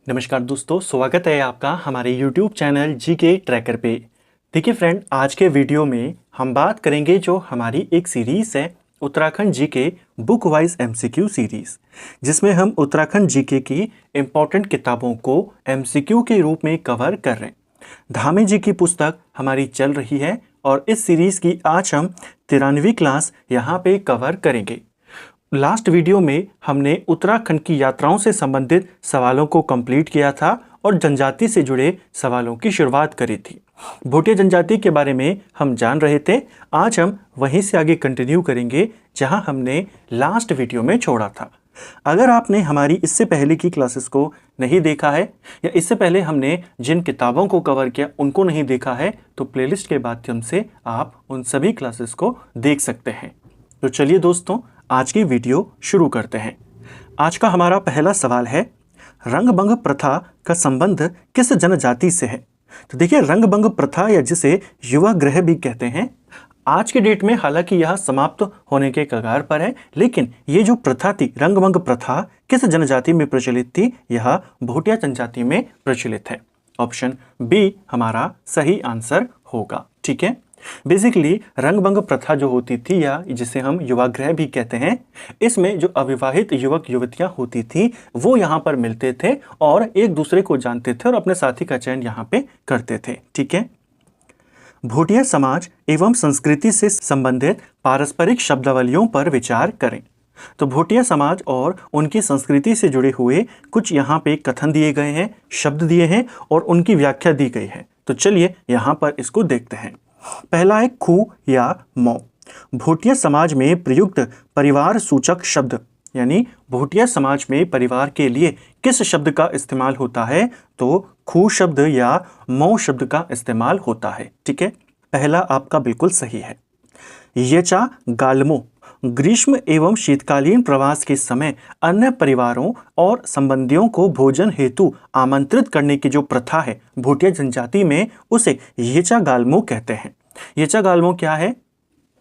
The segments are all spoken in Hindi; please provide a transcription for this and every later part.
नमस्कार दोस्तों, स्वागत है आपका हमारे YouTube चैनल जीके ट्रैकर पे। देखिए फ्रेंड, आज के वीडियो में हम बात करेंगे जो हमारी एक सीरीज़ है Uttarakhand GK book wise MCQ series, जिसमें हम उत्तराखंड जीके की इम्पोर्टेंट किताबों को एमसीक्यू के रूप में कवर कर रहे हैं। धामी जी की पुस्तक हमारी चल रही है और इस सीरीज़ की आज हम 93वीं क्लास यहाँ पे कवर करेंगे। लास्ट वीडियो में हमने उत्तराखंड की यात्राओं से संबंधित सवालों को कंप्लीट किया था और जनजाति से जुड़े सवालों की शुरुआत करी थी। भोटिया जनजाति के बारे में हम जान रहे थे। आज हम वहीं से आगे कंटिन्यू करेंगे जहां हमने लास्ट वीडियो में छोड़ा था। अगर आपने हमारी इससे पहले की क्लासेस को नहीं देखा है या इससे पहले हमने जिन किताबों को कवर किया उनको नहीं देखा है, तो प्लेलिस्ट के माध्यम से आप उन सभी क्लासेस को देख सकते हैं। तो चलिए दोस्तों, आज की वीडियो शुरू करते हैं। आज का हमारा पहला सवाल है, रंगभंग प्रथा का संबंध किस जनजाति से है? तो देखिए, रंगभंग प्रथा या जिसे युवा गृह भी कहते हैं, आज के डेट में हालांकि यह समाप्त होने के कगार पर है, लेकिन ये जो प्रथा थी, रंगभंग प्रथा, किस जनजाति में प्रचलित थी? यह भोटिया जनजाति में प्रचलित है। ऑप्शन बी हमारा सही आंसर होगा। ठीक है, बेसिकली रंगभंग प्रथा जो होती थी या जिसे हम युवागृह भी कहते हैं, इसमें जो अविवाहित युवक युवतियां होती थी वो यहाँ पर मिलते थे और एक दूसरे को जानते थे और अपने साथी का चयन यहाँ पे करते थे। ठीक है, भोटिया समाज एवं संस्कृति से संबंधित पारस्परिक शब्दावलियों पर विचार करें। तो भोटिया समाज और उनकी संस्कृति से जुड़े हुए कुछ यहाँ पे कथन दिए गए हैं, शब्द दिए हैं और उनकी व्याख्या दी गई है। तो चलिए यहाँ पर इसको देखते हैं। पहला है खू या मौ। भोटिया समाज में प्रयुक्त परिवार सूचक शब्द, यानी भोटिया समाज में परिवार के लिए किस शब्द का इस्तेमाल होता है? तो खू शब्द या मौ शब्द का इस्तेमाल होता है। ठीक है, पहला आपका बिल्कुल सही है। येचा गालमो ग्रीष्म एवं शीतकालीन प्रवास के समय अन्य परिवारों और संबंधियों को भोजन हेतु आमंत्रित करने की जो प्रथा है भोटिया जनजाति में, उसे येचा गालमो कहते हैं। येचा गालमो क्या है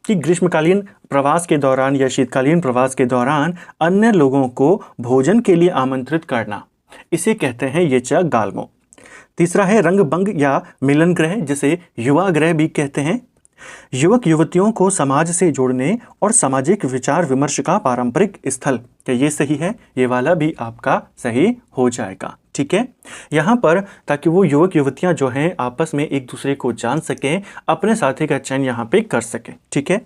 कि ग्रीष्मकालीन प्रवास के दौरान या शीतकालीन प्रवास के दौरान अन्य लोगों को भोजन के लिए आमंत्रित करना, इसे कहते हैं येचा गालमो। तीसरा है रंगभंग या मिलन गृह, जिसे युवा गृह भी कहते हैं। युवक युवतियों को समाज से जोड़ने और सामाजिक विचार विमर्श का पारंपरिक स्थल। क्या ये सही है? ये वाला भी आपका सही हो जाएगा। ठीक है, यहाँ पर ताकि वो युवक युवतियाँ जो हैं आपस में एक दूसरे को जान सकें, अपने साथी का चयन यहाँ पे कर सकें। ठीक है,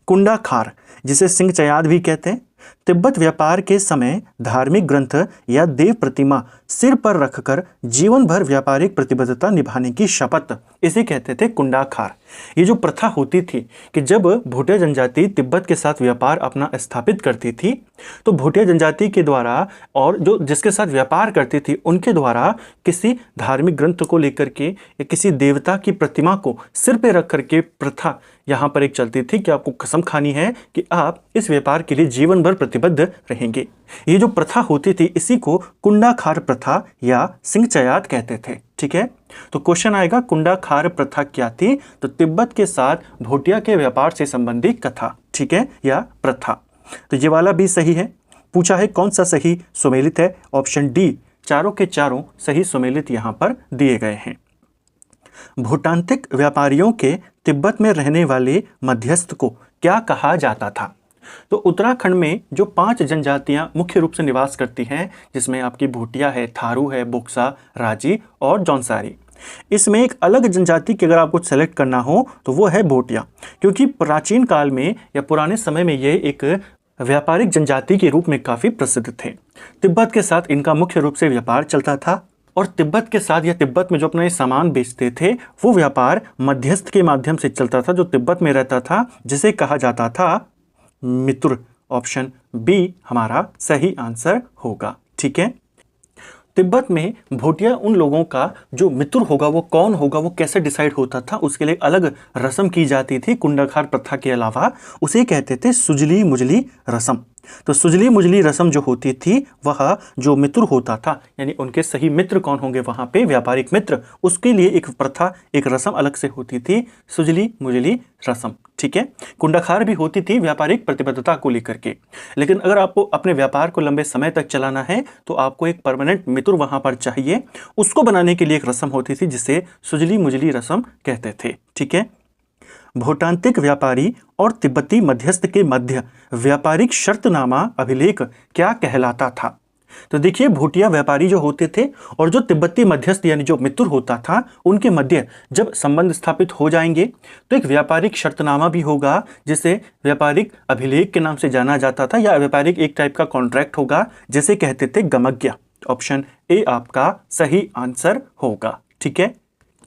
कुंडा खार, जिसे सिंह चयाद भी कहते हैं, तिब्बत व्यापार के समय धार्मिक ग्रंथ या देव प्रतिमा सिर पर रखकर जीवन भर व्यापारिक प्रतिबद्धता निभाने की शपथ, इसे कहते थे कुंडा खार। ये जो प्रथा होती थी कि जब भोटिया जनजाति तिब्बत के साथ व्यापार अपना स्थापित करती थी, तो भोटिया जनजाति के द्वारा और जो जिसके साथ व्यापार करती थी उनके द्वारा किसी धार्मिक ग्रंथ को लेकर के या किसी देवता की प्रतिमा को सिर पे रख करके प्रथा यहाँ पर एक चलती थी कि आपको कसम खानी है कि आप इस व्यापार के लिए जीवन भर प्रतिबद्ध रहेंगे। ये जो प्रथा होती थी इसी को कुंडा खार प्रथा या सिंह चयात कहते थे। ठीक है, तो क्वेश्चन आएगा कुंडा खार प्रथा क्या थी? तो तिब्बत के साथ भोटिया के व्यापार से संबंधित कथा, ठीक है, या प्रथा। तो ये वाला भी सही है। पूछा है कौन सा सही सुमेलित है? ऑप्शन डी, चारों के चारों सही सुमेलित यहाँ पर दिए गए हैं। भूटांतिक व्यापारियों के तिब्बत में रहने वाले मध्यस्थ को क्या कहा जाता था? तो उत्तराखंड में जो 5 जनजातियां मुख्य रूप से निवास करती हैं, जिसमें आपकी भोटिया है, थारू है, बोक्सा, राजी और जौनसारी, इसमें एक अलग जनजाति की अगर आपको सेलेक्ट करना हो तो वो है भोटिया, क्योंकि प्राचीन काल में या पुराने समय में ये एक व्यापारिक जनजाति के रूप में काफ़ी प्रसिद्ध थे। तिब्बत के साथ इनका मुख्य रूप से व्यापार चलता था और तिब्बत के साथ या तिब्बत में जो अपना सामान बेचते थे वो व्यापार मध्यस्थ के माध्यम से चलता था, जो तिब्बत में रहता था, जिसे कहा जाता था मित्र। ऑप्शन बी हमारा सही आंसर होगा। ठीक है, तिब्बत में भोटिया उन लोगों का जो मित्र होगा वो कौन होगा, वो कैसे डिसाइड होता था, उसके लिए अलग रस्म की जाती थी कुंडाखार प्रथा के अलावा। उसे कहते थे सुजली मुजली रस्म। तो सुजली मुजली रस्म जो होती थी वह जो मित्र होता था, यानी उनके सही मित्र कौन होंगे वहाँ पे, व्यापारिक मित्र, उसके लिए एक प्रथा, एक रस्म अलग से होती थी, सुजली मुजली रस्म। ठीक है, कुंडाखार भी होती थी व्यापारिक प्रतिबद्धता को लेकर के। लेकिन अगर आपको अपने व्यापार को लंबे समय तक चलाना है तो आपको एक परमानेंट मित्र वहाँ पर चाहिए, उसको बनाने के लिए एक रस्म होती थी जिसे सुजली मुजली रस्म कहते थे। ठीक है, भूटांतिक व्यापारी और तिब्बती मध्यस्थ के मध्य व्यापारिक शर्तनामा अभिलेख क्या कहलाता था? तो देखिए, भूटिया व्यापारी जो होते थे और जो तिब्बती मध्यस्थ यानी जो मित्र होता था, उनके मध्य जब संबंध स्थापित हो जाएंगे तो एक व्यापारिक शर्तनामा भी होगा जिसे व्यापारिक अभिलेख के नाम से जाना जाता था, या व्यापारिक एक टाइप का कॉन्ट्रैक्ट होगा जिसे कहते थे गमज्ञा। ऑप्शन ए आपका सही आंसर होगा। ठीक है,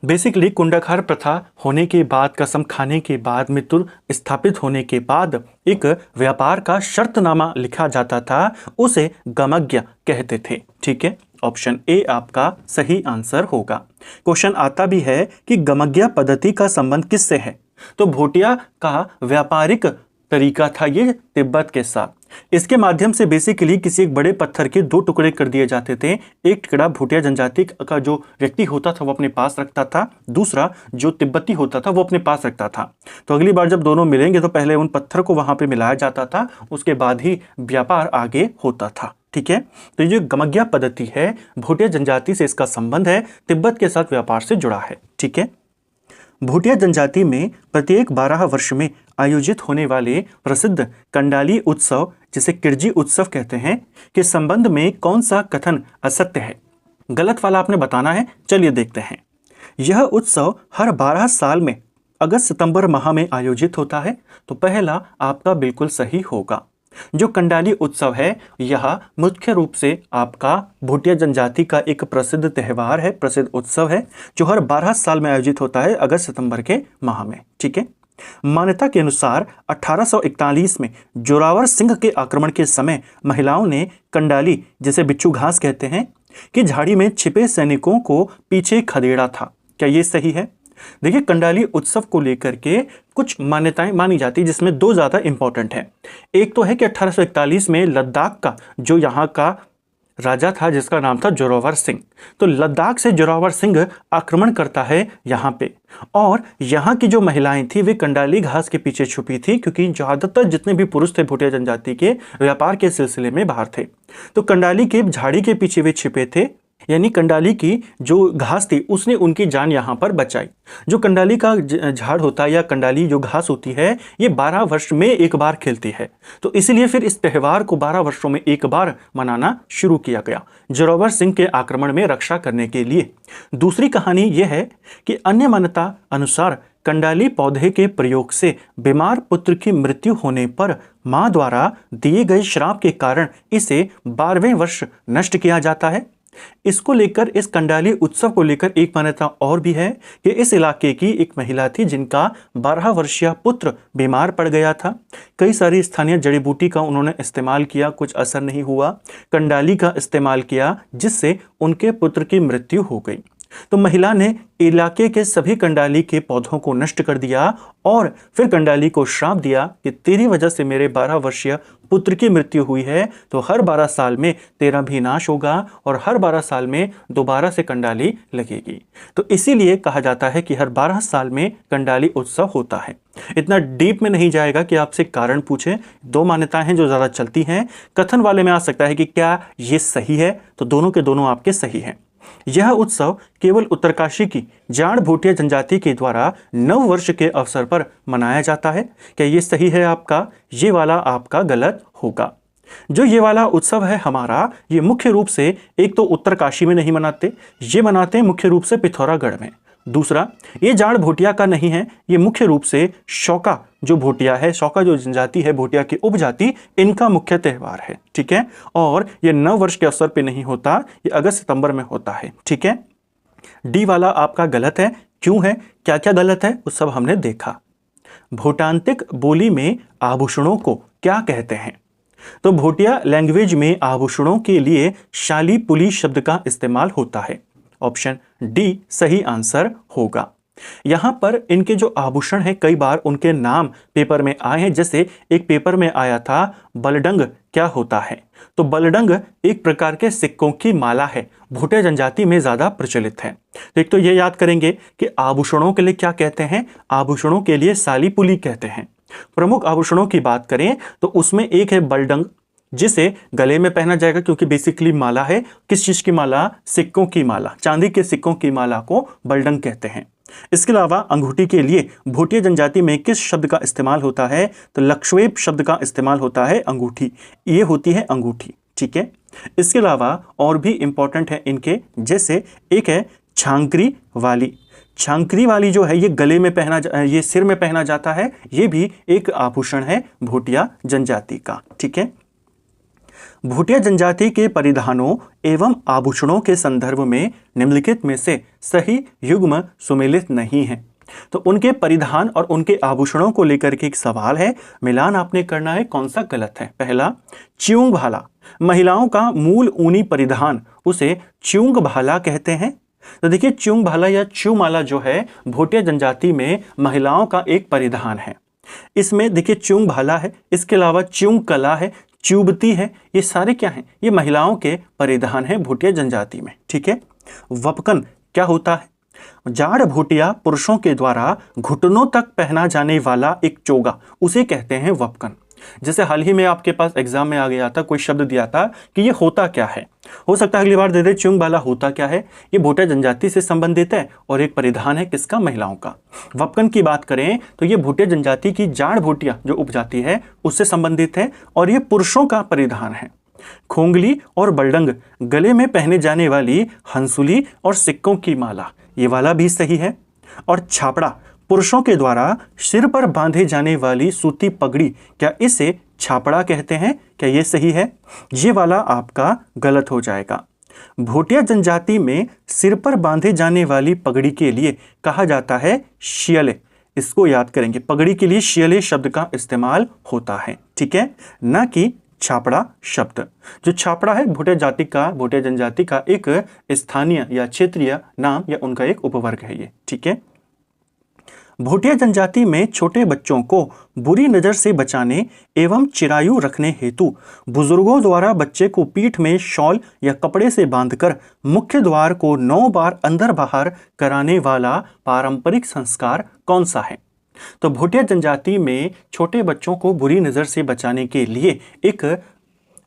बेसिकली कुंडाखार प्रथा होने के बाद, कसम खाने के बाद, मित्र स्थापित होने के बाद एक व्यापार का शर्तनामा लिखा जाता था, उसे गमज्ञा कहते थे। ठीक है, ऑप्शन ए आपका सही आंसर होगा। क्वेश्चन आता भी है कि गमज्ञा पद्धति का संबंध किससे है? तो भूटिया का व्यापारिक तरीका था ये तिब्बत के साथ। इसके माध्यम से बेसिकली किसी एक बड़े पत्थर के दो टुकड़े कर दिए जाते थे। एक टुकड़ा भूटिया जनजाति का जो व्यक्ति होता था वो अपने पास रखता था, दूसरा जो तिब्बती होता था वो अपने पास रखता था। तो अगली बार जब दोनों मिलेंगे तो पहले उन पत्थर को वहां पे मिलाया जाता था, उसके बाद ही व्यापार आगे होता था। ठीक है, तो ये जो गमज्ञा पद्धति है, भूटिया जनजाति से इसका संबंध है, तिब्बत के साथ व्यापार से जुड़ा है। ठीक है, भूटिया जनजाति में प्रत्येक 12 वर्ष में आयोजित होने वाले प्रसिद्ध कंडाली उत्सव, जिसे किरजी उत्सव कहते हैं, के संबंध में कौन सा कथन असत्य है? गलत वाला आपने बताना है। चलिए देखते हैं। यह उत्सव हर 12 साल में अगस्त सितंबर माह में आयोजित होता है। तो पहला आपका बिल्कुल सही होगा। जो कंडाली उत्सव है यह मुख्य रूप से आपका भूटिया जनजाति का एक प्रसिद्ध त्यौहार है, प्रसिद्ध उत्सव है, जो हर 12 साल में आयोजित होता है अगस्त सितंबर के माह में। ठीक है, मान्यता के अनुसार 1841 में जोरावर सिंह के आक्रमण के समय महिलाओं ने कंडाली, जिसे बिच्छू घास कहते हैं, कि झाड़ी में छिपे सैनिकों को पीछे खदेड़ा था। क्या ये सही है? देखिए, कंडाली उत्सव को लेकर के कुछ मान्यताएं मानी जाती है जिसमें दो ज़्यादा इंपॉर्टेंट है। एक तो है कि 1841 में लद्दाख का जो यहाँ का राजा था जिसका नाम था जोरावर सिंह, तो लद्दाख से जोरावर सिंह आक्रमण करता है यहाँ पे, और यहाँ की जो महिलाएं थी वे कंडाली घास के पीछे छुपी थी, क्योंकि ज़्यादातर जितने भी पुरुष थे भूटिया जनजाति के व्यापार के सिलसिले में बाहर थे। तो कंडाली के झाड़ी के पीछे वे छिपे थे, यानी कंडाली की जो घास थी उसने उनकी जान यहाँ पर बचाई। जो कंडाली का झाड़ होता है या कंडाली जो घास होती है ये 12 वर्ष में एक बार खिलती है, तो इसलिए फिर इस त्यौहार को 12 वर्षों में एक बार मनाना शुरू किया गया, जोरावर सिंह के आक्रमण में रक्षा करने के लिए। दूसरी कहानी यह है कि अन्य मान्यता अनुसार कंडाली पौधे के प्रयोग से बीमार पुत्र की मृत्यु होने पर माँ द्वारा दिए गए श्राप के कारण इसे 12वें वर्ष नष्ट किया जाता है। इसको लेकर, इस कंडाली उत्सव को लेकर एक मान्यता और भी है कि इस इलाके की एक महिला थी जिनका 12 वर्षीय पुत्र बीमार पड़ गया था। कई सारी स्थानीय जड़ी बूटी का उन्होंने इस्तेमाल किया, कुछ असर नहीं हुआ। कंडाली का इस्तेमाल किया जिससे उनके पुत्र की मृत्यु हो गई। तो महिला ने इलाके के सभी कंडाली के पौधों को नष्ट कर दिया और फिर कंडाली को श्राप दिया कि तेरी वजह से मेरे 12 वर्षीय पुत्र की मृत्यु हुई है, तो हर 12 साल में तेरा भी नाश होगा और हर 12 साल में दोबारा से कंडाली लगेगी। तो इसीलिए कहा जाता है कि हर 12 साल में कंडाली उत्सव होता है। इतना डीप में नहीं जाएगा कि आपसे कारण पूछे। दो मान्यताएं हैं जो ज़्यादा चलती हैं। कथन वाले में आ सकता है कि क्या ये सही है, तो दोनों के दोनों आपके सही हैं। यह उत्सव केवल उत्तरकाशी की जाड़ भूटिया जनजाति के द्वारा नव वर्ष के अवसर पर मनाया जाता है। क्या ये सही है आपका? ये वाला आपका गलत होगा। जो ये वाला उत्सव है हमारा, ये मुख्य रूप से एक तो उत्तरकाशी में नहीं मनाते, ये मनाते हैं मुख्य रूप से पिथौरागढ़ में। दूसरा, ये जाड़ भूटिया का नहीं है, ये मुख्य रूप से शौका जो भूटिया है, शौका जो जनजाति है भूटिया की उपजाति, इनका मुख्य त्यौहार है। ठीक है, और ये नव वर्ष के अवसर पे नहीं होता, ये अगस्त सितंबर में होता है। ठीक है, डी वाला आपका गलत है। क्यों है, क्या क्या गलत है, उस सब हमने देखा। भूटांतिक बोली में आभूषणों को क्या कहते हैं? तो भूटिया लैंग्वेज में आभूषणों के लिए शाली पुली शब्द का इस्तेमाल होता है। ऑप्शन डी सही आंसर होगा। यहाँ पर इनके जो आभूषण हैं कई बार उनके नाम पेपर में आए हैं। जैसे एक पेपर में आया था बलडंग क्या होता है, तो बलडंग एक प्रकार के सिक्कों की माला है, भोटिया जनजाति में ज़्यादा प्रचलित है। तो एक तो ये याद करेंगे कि आभूषणों के लिए क्या कहते हैं, आभूषणों के लिए सालीपुली कहते हैं। प्रमुख आभूषणों की बात करें तो उसमें एक है बलडंग, जिसे गले में पहना जाएगा क्योंकि बेसिकली माला है। किस चीज की माला, सिक्कों की माला, चांदी के सिक्कों की माला को बलडंग कहते हैं। इसके अलावा अंगूठी के लिए भोटिया जनजाति में किस शब्द का इस्तेमाल होता है, तो लक्षवेप शब्द का इस्तेमाल होता है अंगूठी, ये होती है अंगूठी, ठीक है। इसके अलावा और भी इंपॉर्टेंट है इनके, जैसे एक है छांकरी वाली। छांकरी वाली जो है ये गले में पहना, ये सिर में पहना जाता है, ये भी एक आभूषण है भोटिया जनजाति का, ठीक है। भोटिया जनजाति के परिधानों एवं आभूषणों के संदर्भ में निम्नलिखित में से सही युग्म सुमेलित नहीं है। तो उनके परिधान और उनके आभूषणों को लेकर के एक सवाल है, मिलान आपने करना है कौन सा गलत है। पहला, च्यूंग भाला, महिलाओं का मूल ऊनी परिधान, उसे च्यूंग भाला कहते हैं। तो देखिए च्यूंग भाला या च्यूमाला जो है भोटिया जनजाति में महिलाओं का एक परिधान है। इसमें देखिए च्यूंग भाला है, इसके अलावा च्यूंग कला है, च्यूबती है, ये सारे क्या हैं, ये महिलाओं के परिधान है भोटिया जनजाति में, ठीक है। वपकन क्या होता है, जाड़ भोटिया पुरुषों के द्वारा घुटनों तक पहना जाने वाला एक चोगा, उसे कहते हैं वपकन। जैसे हाल ही में आपके पास एग्जाम में आ गया था, कोई शब्द दिया था कि ये होता क्या है, हो सकता है अगली बार दे दे च्यूंग भाला होता क्या है, ये भोटिया जनजाति से संबंधित है और एक परिधान है किसका, महिलाओं का। वपकन की बात करें तो ये भोटिया जनजाति की जाड़ भोटिया जो उपजाति है उससे संबंधित है और ये पुरुषों का परिधान है। खोंगली और बलडंग गले में पहने जाने वाली हंसुली और सिक्कों की माला, ये वाला भी सही है। और छापड़ा पुरुषों के द्वारा सिर पर बांधे जाने वाली सूती पगड़ी, क्या इसे छापड़ा कहते हैं, क्या ये सही है, ये वाला आपका गलत हो जाएगा। भोटिया जनजाति में सिर पर बांधे जाने वाली पगड़ी के लिए कहा जाता है शियले, इसको याद करेंगे, पगड़ी के लिए शियले शब्द का इस्तेमाल होता है, ठीक है, ना कि छापड़ा शब्द। जो छापड़ा है भोटिया जनजाति का एक स्थानीय या क्षेत्रीय नाम या उनका एक उपवर्ग है ये, ठीक है। भोटिया जनजाति में छोटे बच्चों को बुरी नज़र से बचाने एवं चिरायु रखने हेतु बुजुर्गों द्वारा बच्चे को पीठ में शॉल या कपड़े से बांधकर मुख्य द्वार को 9 बार अंदर बाहर कराने वाला पारंपरिक संस्कार कौन सा है। तो भोटिया जनजाति में छोटे बच्चों को बुरी नज़र से बचाने के लिए एक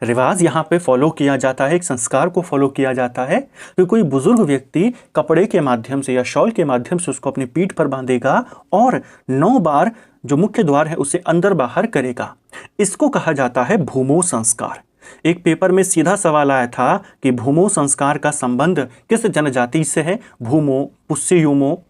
रिवाज यहाँ पे फॉलो किया जाता है, एक संस्कार को फॉलो किया जाता है। तो कोई बुजुर्ग व्यक्ति कपड़े के माध्यम से या शॉल के माध्यम से उसको अपनी पीठ पर बांधेगा और 9 बार जो मुख्य द्वार है उसे अंदर बाहर करेगा। इसको कहा जाता है भूमो संस्कार। एक पेपर में सीधा सवाल आया था कि भूमो संस्कार का संबंध किस जनजाति से है, भूमो, पुस्ययुमो,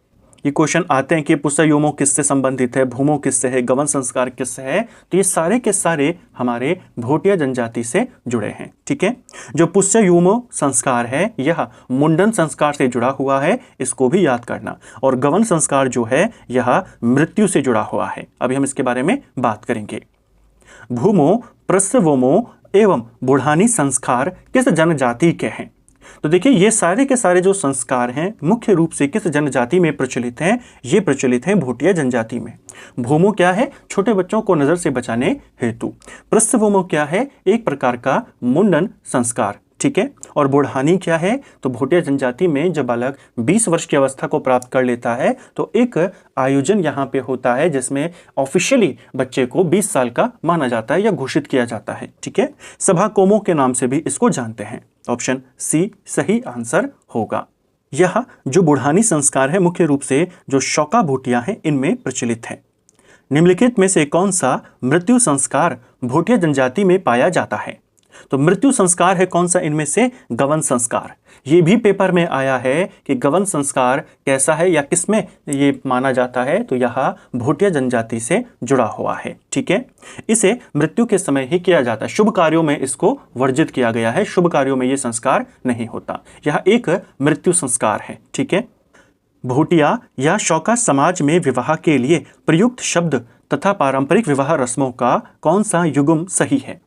ये क्वेश्चन आते हैं कि पुस्ययुमो किससे संबंधित है, भूमो किससे है, गवन संस्कार किससे है, तो ये सारे के सारे हमारे भोटिया जनजाति से जुड़े हैं, ठीक है। जो पुस्ययुमो संस्कार है यह मुंडन संस्कार से जुड़ा हुआ है, इसको भी याद करना। और गवन संस्कार जो है यह मृत्यु से जुड़ा हुआ है, अभी हम इसके बारे में बात करेंगे। भूमो, प्रस्वोमो एवं बुढ़ानी संस्कार किस जनजाति के हैं। तो देखिए ये सारे के सारे जो संस्कार हैं मुख्य रूप से किस जनजाति में प्रचलित हैं, ये प्रचलित हैं भोटिया जनजाति में। भूमो क्या है, छोटे बच्चों को नजर से बचाने हेतु। प्रस्वोमो क्या है, एक प्रकार का मुंडन संस्कार, ठीक है। और बुढ़ानी क्या है, तो भोटिया जनजाति में जब बालक 20 वर्ष की अवस्था को प्राप्त कर लेता है तो एक आयोजन यहाँ पे होता है जिसमें ऑफिशियली बच्चे को 20 साल का माना जाता है या घोषित किया जाता है, ठीक है। सभा कोमो के नाम से भी इसको जानते हैं। ऑप्शन सी सही आंसर होगा। यह जो बुढ़ानी संस्कार है मुख्य रूप से जो शौका भोटिया है इनमें प्रचलित है। निम्नलिखित में से कौन सा मृत्यु संस्कार भोटिया जनजाति में पाया जाता है। तो मृत्यु संस्कार है कौन सा इनमें से, गवन संस्कार। ये भी पेपर में आया है कि गवन संस्कार कैसा है या किसमें ये माना जाता है, तो यह भोटिया जनजाति से जुड़ा हुआ है, ठीक है। इसे मृत्यु के समय ही किया जाता है, शुभ कार्यों में इसको वर्जित किया गया है, शुभ कार्यों में ये संस्कार नहीं होता, यह एक मृत्यु संस्कार है, ठीक है। भोटिया या शौका समाज में विवाह के लिए प्रयुक्त शब्द तथा पारंपरिक विवाह रस्मों का कौन सा युग्म सही है।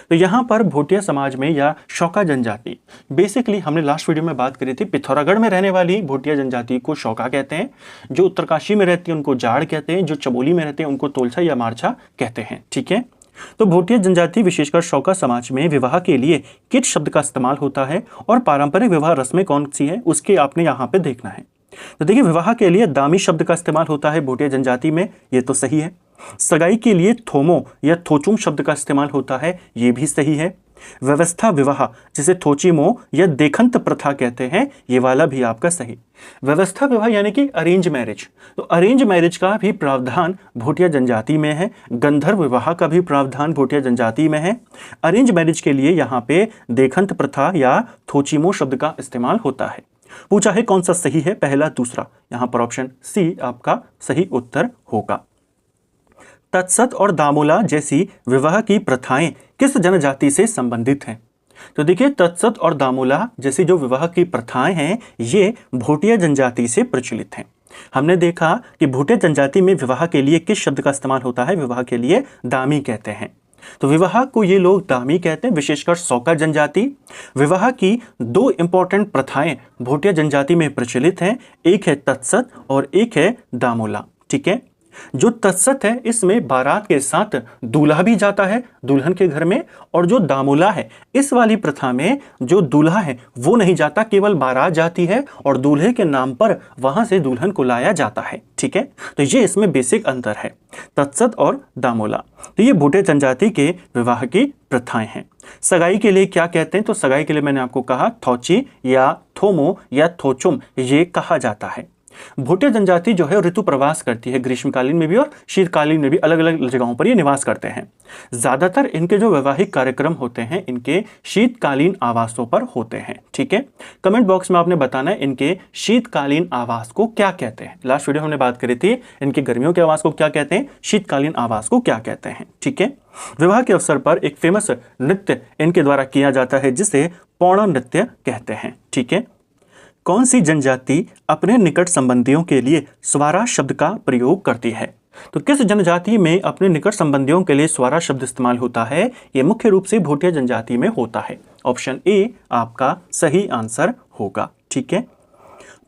तो यहाँ पर भोटिया समाज में या शौका जनजाति, बेसिकली हमने लास्ट वीडियो में बात करी थी, पिथौरागढ़ में रहने वाली भोटिया जनजाति को शौका कहते हैं, जो उत्तरकाशी में रहती है उनको जाड़ कहते हैं, जो चमोली में रहते हैं उनको तोलछा या मारछा कहते हैं। ठीक है, तो भोटिया जनजाति विशेषकर शौका समाज में विवाह के लिए किट शब्द का इस्तेमाल होता है और पारंपरिक विवाह रस्में कौन सी है उसके आपने यहाँ पे देखना है। तो देखिए, विवाह के लिए दामी शब्द का इस्तेमाल होता है भोटिया जनजाति में, ये तो सही है। सगाई के लिए थोमो या थोचुम शब्द का इस्तेमाल होता है, ये भी सही है। व्यवस्था विवाह जिसे थोचिमो या देखंत प्रथा कहते हैं, ये वाला भी आपका सही। व्यवस्था विवाह यानी कि अरेंज मैरिज, तो अरेंज मैरिज का भी प्रावधान भोटिया जनजाति में है। गंधर्व विवाह का भी प्रावधान भोटिया जनजाति में है। अरेंज मैरिज के लिए यहाँ पे देखंत प्रथा या थोचिमो शब्द का इस्तेमाल होता है। पूछा है कौन सा सही है, पहला दूसरा, यहाँ पर ऑप्शन सी आपका सही उत्तर होगा। तत्सत और दामोला जैसी विवाह की प्रथाएं किस जनजाति से संबंधित हैं? तो देखिए, तत्सत और दामोला जैसी जो विवाह की प्रथाएं हैं ये भोटिया जनजाति से प्रचलित हैं। हमने देखा कि भोटिया जनजाति में विवाह के लिए किस शब्द का इस्तेमाल होता है, विवाह के लिए दामी कहते हैं। तो विवाह को ये लोग दामी कहते हैं, विशेषकर शौका जनजाति। विवाह की दो इंपॉर्टेंट प्रथाएं भोटिया जनजाति में प्रचलित हैं, एक है तत्सत और एक है दामोला। ठीक है, जो तत्सत है इसमें बारात के साथ दूल्हा भी जाता है दुल्हन के घर में, और जो दामोला है इस वाली प्रथा में जो दूल्हा है वो नहीं जाता, केवल बारात जाती है और दूल्हे के नाम पर वहां से दुल्हन को लाया जाता है। ठीक है, तो ये इसमें बेसिक अंतर है, तत्सत और दामोला। तो ये भोटिया जनजाति के विवाह की प्रथाएं हैं। सगाई के लिए क्या कहते हैं, तो सगाई के लिए मैंने आपको कहा थौची या थोमो या थोचुम ये कहा जाता है। भोटिया जनजाति जो है ऋतु प्रवास करती है, ग्रीष्मकालीन में भी और शीतकालीन में भी अलग अलग जगहों पर ये निवास करते हैं। ज्यादातर इनके जो वैवाहिक कार्यक्रम होते हैं इनके शीतकालीन आवासों पर होते हैं। ठीक है, कमेंट बॉक्स में आपने बताना है इनके शीतकालीन आवास को क्या कहते हैं। लास्ट वीडियो हमने बात करी थी इनके गर्मियों के आवास को क्या कहते हैं, शीतकालीन आवास को क्या कहते हैं। ठीक है, विवाह के अवसर पर एक फेमस नृत्य इनके द्वारा किया जाता है जिसे पौड़ा नृत्य कहते हैं। ठीक है, कौन सी जनजाति अपने निकट संबंधियों के लिए स्वारा शब्द का प्रयोग करती है? तो किस जनजाति में अपने निकट संबंधियों के लिए स्वारा शब्द इस्तेमाल होता है? ये मुख्य रूप से भोटिया जनजाति में होता है। ऑप्शन ए आपका सही आंसर होगा। ठीक है,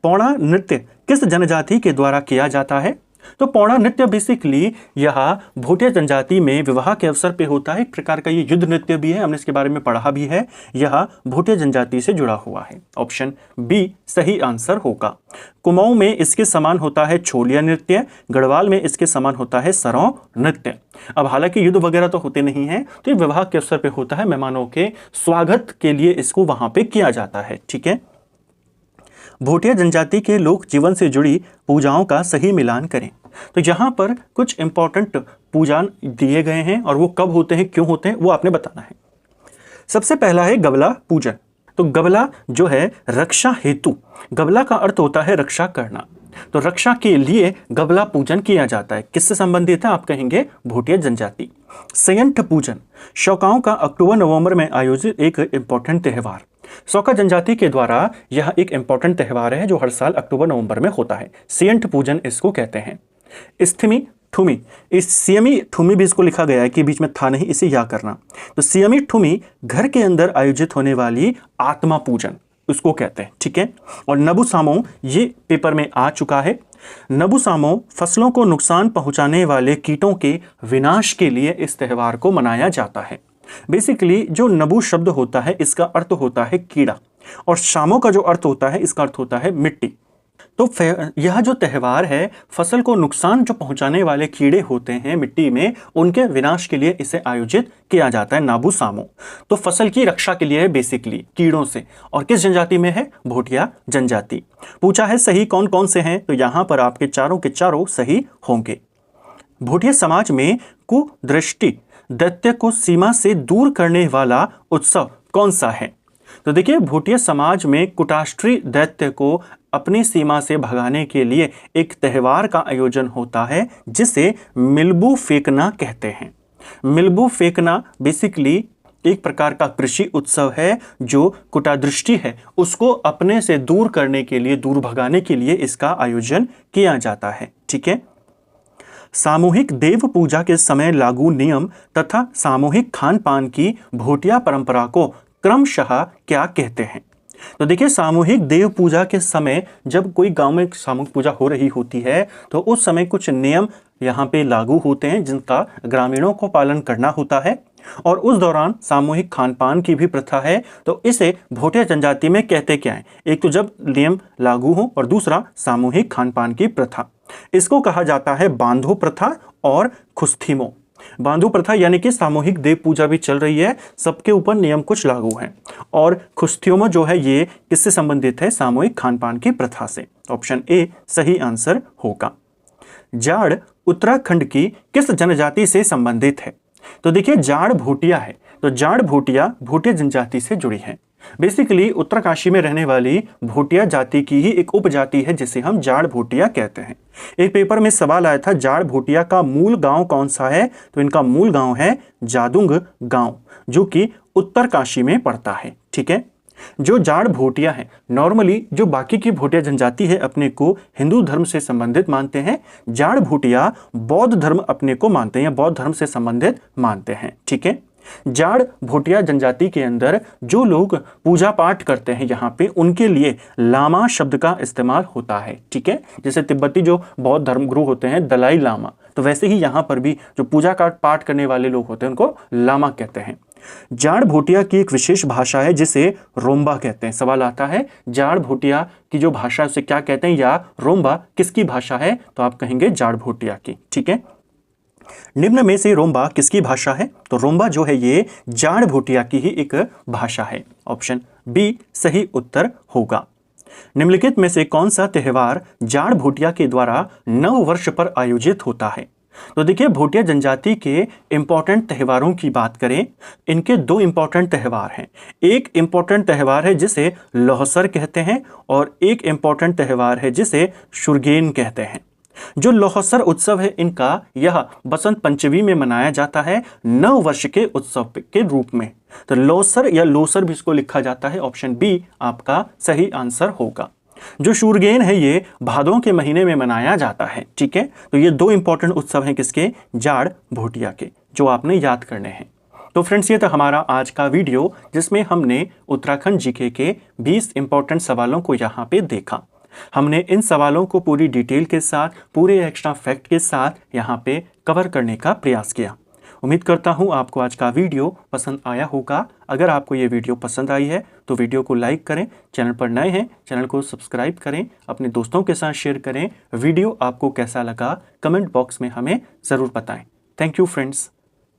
पौड़ा नृत्य किस जनजाति के द्वारा किया जाता है? तो पौड़ा नृत्य बेसिकली यह भोटिया जनजाति में विवाह के अवसर पे होता है। एक प्रकार का ये युद्ध नृत्य भी है, हमने इसके बारे में पढ़ा भी है। यह भोटिया जनजाति से जुड़ा हुआ है। ऑप्शन बी सही आंसर होगा। कुमाऊं में इसके समान होता है छोलिया नृत्य, गढ़वाल में इसके समान होता है सरौ नृत्य। अब हालांकि युद्ध वगैरह तो होते नहीं हैं, तो ये विवाह के अवसर पे होता है, मेहमानों के स्वागत के लिए इसको वहां पे किया जाता है। ठीक है, भोटिया जनजाति के लोक जीवन से जुड़ी पूजाओं का सही मिलान करें। तो यहाँ पर कुछ इंपॉर्टेंट पूजा दिए गए हैं और वो कब होते हैं, क्यों होते हैं, वो आपने बताना है। सबसे पहला है गबला पूजन। तो गबला जो है रक्षा हेतु, गबला का अर्थ होता है रक्षा करना, तो रक्षा के लिए गबला पूजन किया जाता है। किससे संबंधित है, आप कहेंगे भोटिया जनजाति। संयंठ पूजन शौकाओं का अक्टूबर नवंबर में आयोजित एक इंपॉर्टेंट त्यौहार। शौका जनजाति के द्वारा यह एक इंपॉर्टेंट त्यौहार है जो हर साल अक्टूबर नवंबर में होता है। संयंठ पूजन इसको कहते हैं। स्थिमी ठुमी, इस सियमी ठुमी भी इसको लिखा गया है कि बीच में था नहीं, इसे या करना। तो सियमी ठुमी घर के अंदर आयोजित होने वाली आत्मा पूजन उसको कहते हैं। ठीक है, और नबुसामो ये पेपर में आ चुका है। नबुसामो फसलों को नुकसान पहुंचाने वाले कीटों के विनाश के लिए इस त्यौहार को मनाया जाता है। बेसिकली जो नबु शब्द होता है इसका अर्थ होता है कीड़ा, और शामो का जो अर्थ होता है इसका अर्थ होता है मिट्टी। तो यह जो त्यौहार है फसल को नुकसान जो पहुंचाने वाले कीड़े होते हैं मिट्टी में, उनके विनाश के लिए इसे आयोजित किया जाता है नाबुसामो। तो फसल की रक्षा के लिए है बेसिकली कीड़ों से, और किस जनजाति में है, भोटिया जनजाति। पूछा है सही कौन कौन से हैं, तो यहां पर आपके चारों के चारों सही होंगे। भोटिया समाज में कुदृष्टि दैत्य को सीमा से दूर करने वाला उत्सव कौन सा है? तो देखिए, भोटिया समाज में कुटाष्ट्री दैत्य को अपनी सीमा से भगाने के लिए एक त्यौहार का आयोजन होता है जिसे मिलबू फेंकना कहते हैं। मिलबू फेंकना बेसिकली एक प्रकार का कृषि उत्सव है जो कुटादृष्टि है उसको अपने से दूर करने के लिए, दूर भगाने के लिए इसका आयोजन किया जाता है। ठीक है, सामूहिक देव पूजा के समय लागू नियम तथा सामूहिक खान पान की भोटिया परंपरा को क्रमशः क्या कहते हैं? तो देखिए, सामूहिक देव पूजा के समय जब कोई गांव में सामूहिक पूजा हो रही होती है तो उस समय कुछ नियम यहाँ पे लागू होते हैं जिनका ग्रामीणों को पालन करना होता है, और उस दौरान सामूहिक खान पान की भी प्रथा है। तो इसे भोटिया जनजाति में कहते क्या है? एक तो जब नियम लागू हो और दूसरा सामूहिक खान पान की प्रथा। इसको कहा जाता है बांधो प्रथा और खुस्थीमो। बांधो प्रथा यानी कि सामूहिक देव पूजा भी चल रही है, सबके ऊपर नियम कुछ लागू हैं, और खुस्थीमो जो है ये किससे संबंधित है? सामूहिक खान पान की प्रथा से। ऑप्शन ए सही आंसर होगा। जाड़ उत्तराखंड की किस जनजाति से संबंधित है? तो देखिए, जाड़ भोटिया है, तो जाड़ भोटिया भोटिया जनजाति से जुड़ी है। बेसिकली उत्तरकाशी में रहने वाली भोटिया जाति की ही एक उपजाति है जिसे हम जाड़ भोटिया कहते हैं। एक पेपर में सवाल आया था, जाड़ भोटिया का मूल गांव कौन सा है? तो इनका मूल गांव है जादुंग गांव, जो कि उत्तरकाशी में पड़ता है। ठीक है, जो जाड़ भोटिया है, नॉर्मली जो बाकी की भोटिया जनजाति है अपने को हिंदू धर्म से संबंधित मानते हैं, जाड़ भोटिया बौद्ध धर्म अपने को मानते हैं या बौद्ध धर्म से संबंधित मानते हैं। ठीक है, जाड़ भोटिया जनजाति के अंदर जो लोग पूजा पाठ करते हैं यहाँ पे उनके लिए लामा शब्द का इस्तेमाल होता है। ठीक है, जैसे तिब्बती जो बौद्ध धर्म गुरु होते हैं दलाई लामा, तो वैसे ही यहाँ पर भी जो पूजा का पाठ करने वाले लोग होते हैं उनको लामा कहते हैं। जाड़ भोटिया की एक विशेष भाषा है जिसे रोम्बा कहते हैं। सवाल आता है, जाड़ भोटिया की जो भाषा है उसे क्या कहते हैं, या रोम्बा किसकी भाषा है? तो आप कहेंगे जाड़ भोटिया की। ठीक है, निम्न में से रोम्बा किसकी भाषा है? तो रोम्बा जो है ये जाड़ भोटिया की ही एक भाषा है। ऑप्शन बी सही उत्तर होगा। निम्नलिखित में से कौन सा त्योहार जाड़ भोटिया के द्वारा नव वर्ष पर आयोजित होता है? तो देखिए, भोटिया जनजाति के इंपॉर्टेंट त्योहारों की बात करें, इनके दो इंपॉर्टेंट त्योहार हैं। एक इंपॉर्टेंट त्योहार है जिसे लोहसर कहते हैं और एक इंपॉर्टेंट त्योहार है जिसे शुरगेन कहते हैं। जो लोहसर उत्सव है इनका यह बसंत पंचमी में मनाया जाता है नव वर्ष के उत्सव के रूप में। तो लोसर या लोसर भी इसको लिखा जाता है। ऑप्शन बी आपका सही आंसर होगा। जो शुरगेन है ये भादों के महीने में मनाया जाता है। ठीक है, तो ये दो इंपॉर्टेंट उत्सव हैं किसके? जाड़ भोटिया के, जो आपने याद करने हैं। तो फ्रेंड्स, ये था हमारा आज का वीडियो जिसमें हमने उत्तराखंड जीके के 20 इंपॉर्टेंट सवालों को यहाँ पे देखा। हमने इन सवालों को पूरी डिटेल के साथ, पूरे एक्स्ट्रा फैक्ट के साथ यहाँ पे कवर करने का प्रयास किया। उम्मीद करता हूँ आपको आज का वीडियो पसंद आया होगा। अगर आपको ये वीडियो पसंद आई है तो वीडियो को लाइक करें, चैनल पर नए हैं चैनल को सब्सक्राइब करें, अपने दोस्तों के साथ शेयर करें। वीडियो आपको कैसा लगा कमेंट बॉक्स में हमें ज़रूर बताएं। Thank you friends.